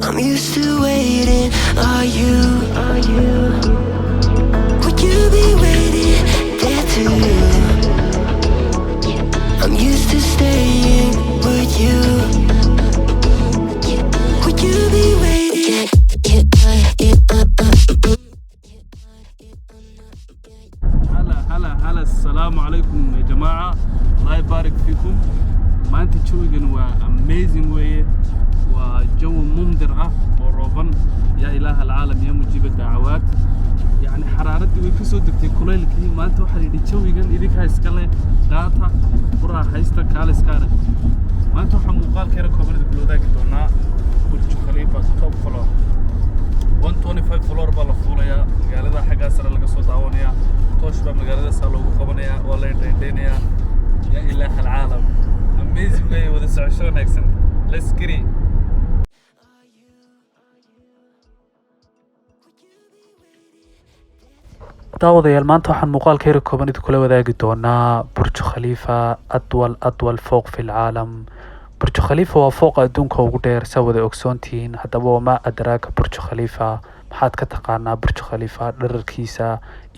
I'm used to waiting. Are you? Would you be waiting there too? I'm used to staying. Would you? Would you be waiting? هلا السلام عليكم يا جماعة، الله يبارك فيكم. ما انت تشوفين هو amazing way وجو ممطر وروبان. يا إله العالم يا مجيب الدعوات. يعني حرارتي ويكسو دكتي كليل كي ما انت واحد يدي تشوفين إذا كايسكالي داتا برا حيستا كالس كاره. ما انت واحد مقال كيرا كوبرد بلودا كدونا برج خليفة توب فلور 125 فلور بالفوليا. مقالة حاجة سر لقى صوت عوانيا توشبه مقالة سالوغو قبنيا ولا يدينيا. يا إله العالم amazing way وذا سعشون أكسن. Let's get it. daawadayaal maanta waxaan muuqaalka yar kooban idin kula wadaagi doonaa burj khaliifa adwal fooq fi lcaalam. burj khaliifa waa fooqa adduunka ugu dheer saa wada ogsoontihiin. haddaba wamaa adraaka burj khaliifa, maxaad ka taqaanaa burj khaliifa dherarkiisa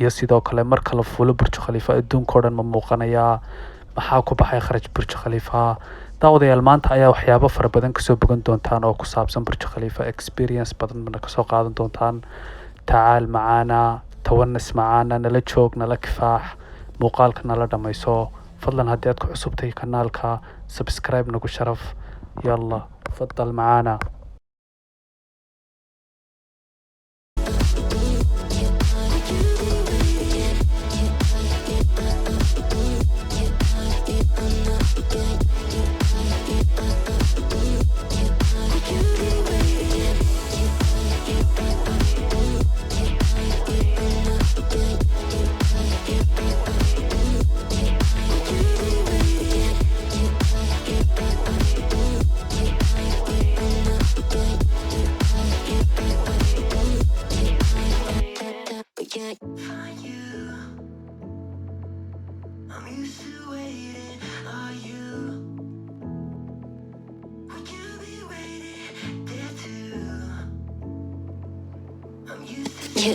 iyo sidoo kale marka la fuulo burj khaliifa adduunka oo dhan ma muuqanayaa, maxaa ku baxay kharaj burj khaliifa. daawadayaal maanta ayaa waxyaabo fara badan kasoo bogan doontaan oo ku saabsan burj khaliifa, experience badan mana kasoo qaadan doontaan. tacaal macaana, tawanas macaana, nala joog, nala kifaax, muuqaalka nala dhamayso. fadlan haddii aad ku cusubtay kanaalka subscribe nagu sharaf. yalla fadal macaana. I'm used to waiting. Are you? Would you be waiting there too? I'm used to.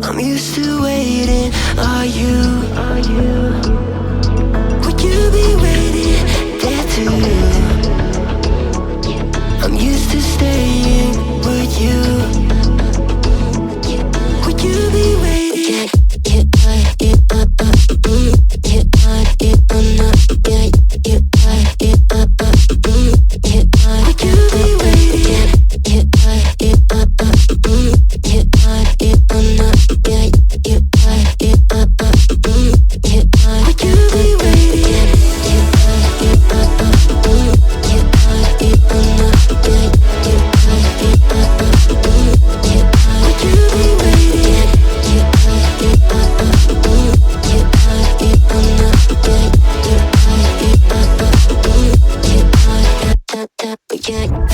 I'm used to waiting. Are you? Would you be waiting there too? I'm used to staying. Would you? Would you be waiting?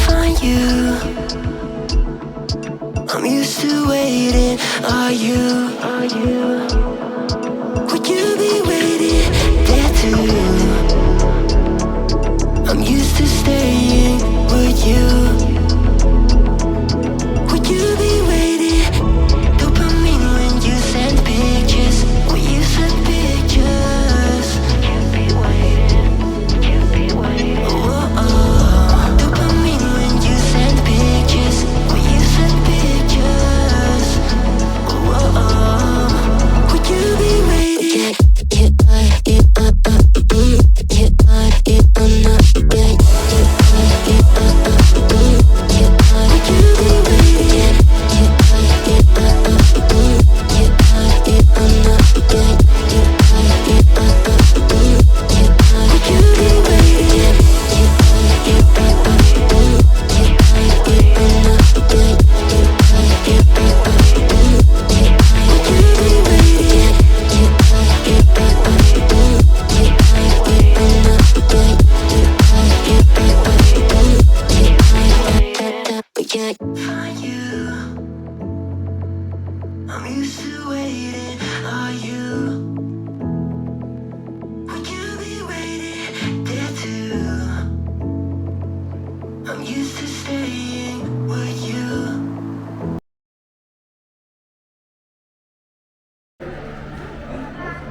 Find you. I'm used to waiting. Are you? Would you be waiting there too? I'm used to staying. Would you? Would you be waiting? Dopamine when you send pictures. When you send pictures. Can't be waiting. Oh. Dopamine when you send pictures. When you send pictures. Oh. Would you be waiting?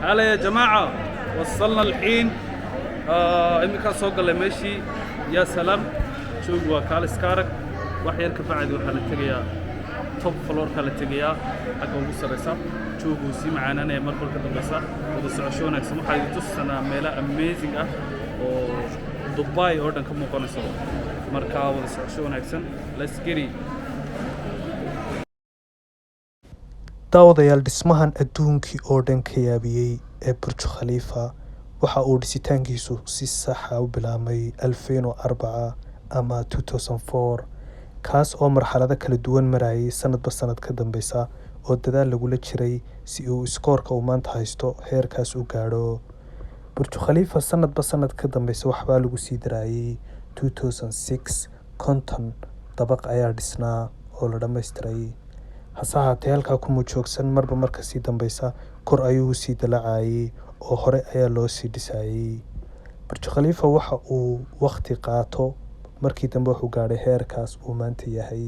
هلا يا جماعة وصلنا الحين إمكان سوق اللي ماشي يا سلام شوف وكالس كارك وحير كبعد وحنا تجيا توب فلور كلا تجيا حق وصل رسام شوف وسي معانا أنا مركل كده بس وبس عشونك سمو حاجة تصنع ميلا أميزنج ودبي أردن كم مقارنة سوا مركا وبس عشونك سن let's get it. daawadayaal dhismahan adduunkii oo dhan ka yaabiyey ee burj khalifa waxa uu dhisitaankiisu si saxa u bilaabmay 2004 ama 2004 kaas oo marxalado kala duwan marayay sanadba sanad ka dambeysa oo dadaal lagula jiray si uu iskoorka uu maanta haysto heerkaas u gaadho burj khalifa sanadba sanad ka dambeysa waxbaa lagu sii daraayay 2006 konton dabaq ayaa dhisnaa oo la dhammaystiray hase ahaatee halkaa kuma joogsan marba marka sii dambeysa kor ayuu sii dalaacayay oo hore ayaa loo sii dhisayay burj khalifa waxa uu waqti qaato markii dambe wuxuu gaadhay heerkaas uu maanta yahay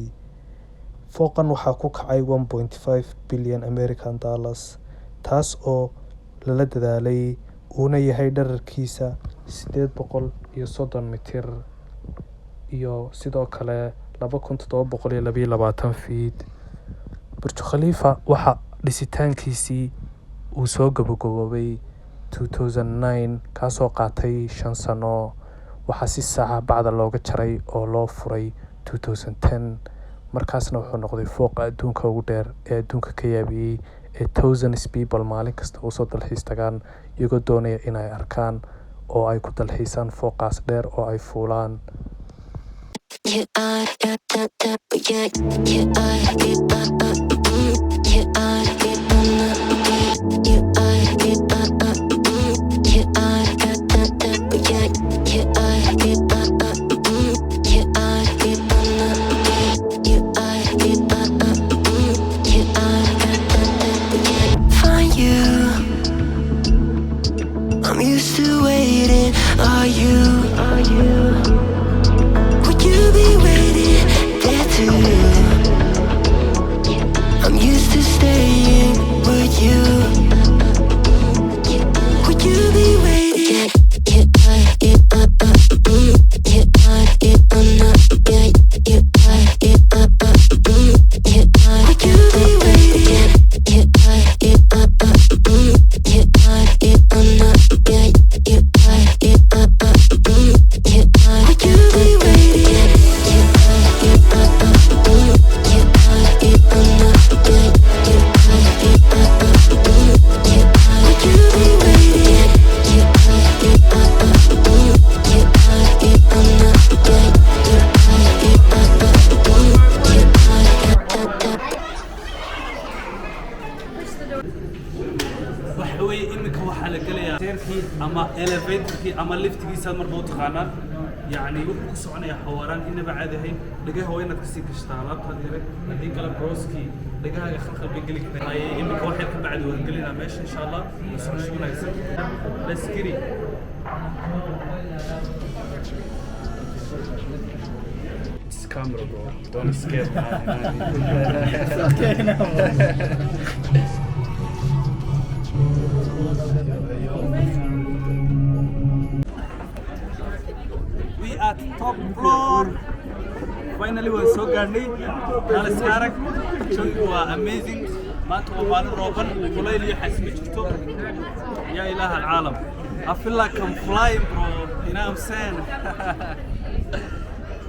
fooqan waxaa ku kacay 1.5 bilyan American dollars taas oo lala dadaalay uuna yahay dhererkiisa 830 mitir iyo sidoo kale 2722 feet burj khalifa waxa dhisitaankiisii uu soo gabagaboobay 2009 kaasoo qaatay 5 sano waxaa si saaca bacda looga jaray oo loo furay 2010 markaasna wuxuu noqday fooqa adduunka ugu dheer ee adduunka ka yaabiyey ee thousands people maalin kasta usoo dalxiis tagaan iyagoo doonaya inay arkaan oo ay ku dalxiisaan fooqaas dheer oo ay fuulaan Find you. I'm used to waiting. Are you? Would you be waiting there too? I'm used to staying. Would you? Would you be waiting? Would you be waiting? Would you be waiting? Would you be waiting? waxaway imika waxa la galayaa teerkii ama elevatorkii ama liftigiisa markuu taqaanaan yani wuxuu ku soconaya xawaaraan inaba caadi ahayn dhagaha waa inaad kasii gashtaa alaabtaad yare haddii kale browskii dhagahaaga khalkhal bay geli kartaa imika waxay ka bacdi waan gelinaa meesha insha allah wasocosho wanaagsan let's get it. It's camera bro, don't scare We at top floor. Finally we're so gaadhnay. Dallas Karak. Jooggu waa amazing. Maanta waa maalin rooban. Kulayl iyo xas ma jirto. Ya ilaah alcaalam. I feel like I'm flying bro. You know what I'm saying?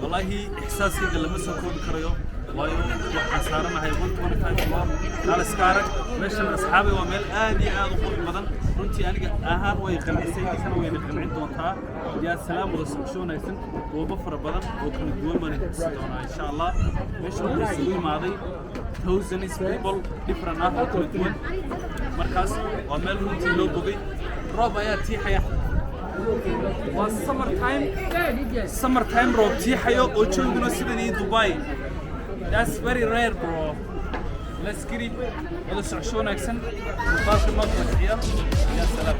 Wallahi ihsaaskayga lama soo koobi karayo. waayo waxaan saaranahay 125 floor Dallas Karak. meeshan asxaabay waa meel aad iyo aad u qurux badan runtii aniga ahaan way qancisay isana way qancin doontaa yaa salaam wada socoshoonaysan goobo fara badan oo kala duwan baan idin doonaa insha Allah meesha waxaa isugu imaaday thousands people different ah oo kala duwan markaas waa meel runtii loo bogay roob ayaa tiixaya waa summer time roob tiixayo oo jooguna sidan iyo Dubai. That's very rare bro. Let's get it. ولا سعشون أحسن. مقاس المطبخ يا سلام.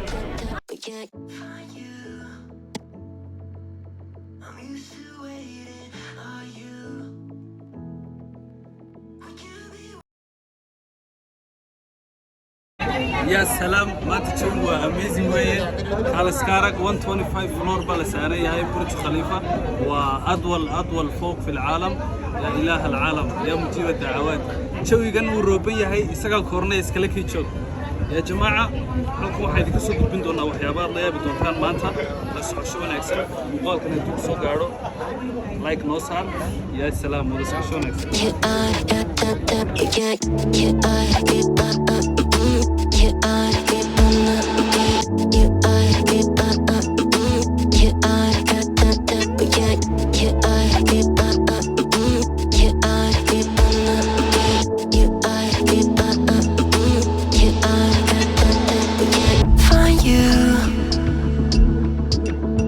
يا سلام ما تشوفوا اميزنج وين خالص كارك 125 فلور بالساري هاي برج خليفه واطول فوق في العالم يا اله العالم يا مجيب الدعوات شوي كان اوروبيه هي اسغا كورنيس كلا كي جوج يا جماعه halku waxay idinka soo gudbin doonaa waxyaabaha la yaabi doontaan maanta la socosho wanaagsan muuqaalkan intuu soo gaaro like noo saar ya salaam wada socosho wanaagsan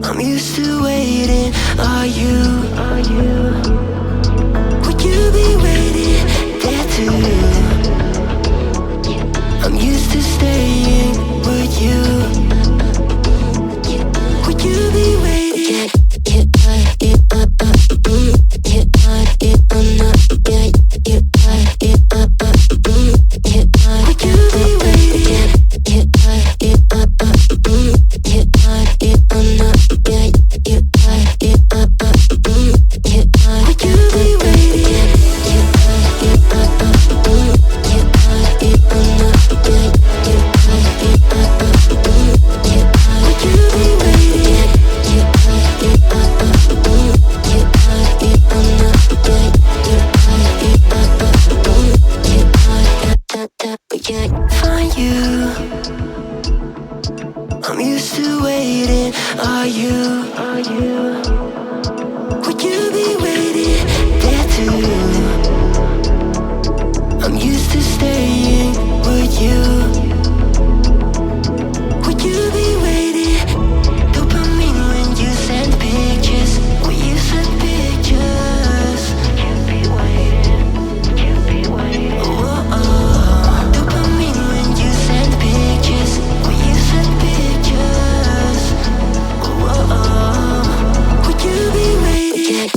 I'm used to waiting. Are you? Would you be waiting there too? I'm used to staying. Would you? Would you be waiting? Find you. I'm used to waiting. Are you? Would you be waiting there too? I'm used to staying. Would you? Would you be waiting? Dopamine when you send pictures. When you send pictures. Can't be waiting. Oh. Dopamine when you send pictures. When you send pictures. Oh. Would you be waiting?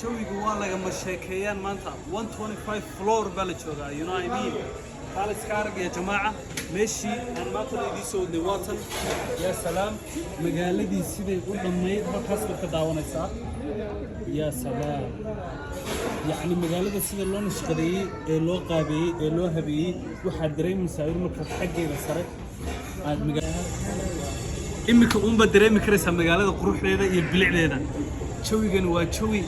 jawigu waa laga masheekeeyaan maanta 125 floor baa la joogaa you know what I mean خالص كارك يا جماعة ماشي أنا ما كنا يدي سود نواطن يا سلام مقالدي سيدي قلنا ميت بكاس بالتداون الساعة يا سلام يعني مقالدي سيدي اللون الشقري اللو قابي اللو هبي وحدرين مساوير مكرف حقي بسرق عاد مقالدي إمك بدرين مكرسها مقالدي قروح ليدا يبلع ليدا شوي جنوا شوي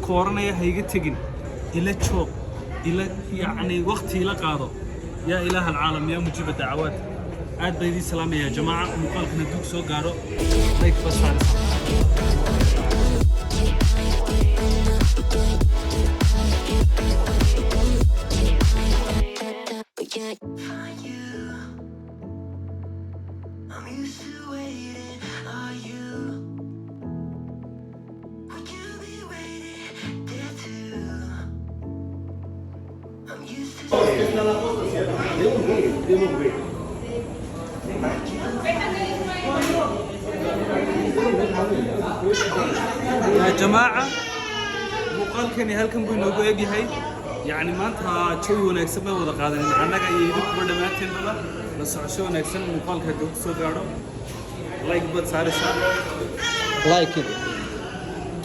كورنا يا هيجي تجين إلى تشوق إلى يعني وقت إلى قاضي يا إله العالم يا مجيب الدعوات عاد بيدي سلام يا جماعة مقالك ندوك سو قارو لايك بس يا جماعة مقالكني هلكم بينوغو ايجي هاي يعني ما انت تشوي ونكسب ما ودا قادن عنك يدك بدماتين بلا بس عشو ونكسب مقالك هدوك سو غارو لايك بد ساري لايك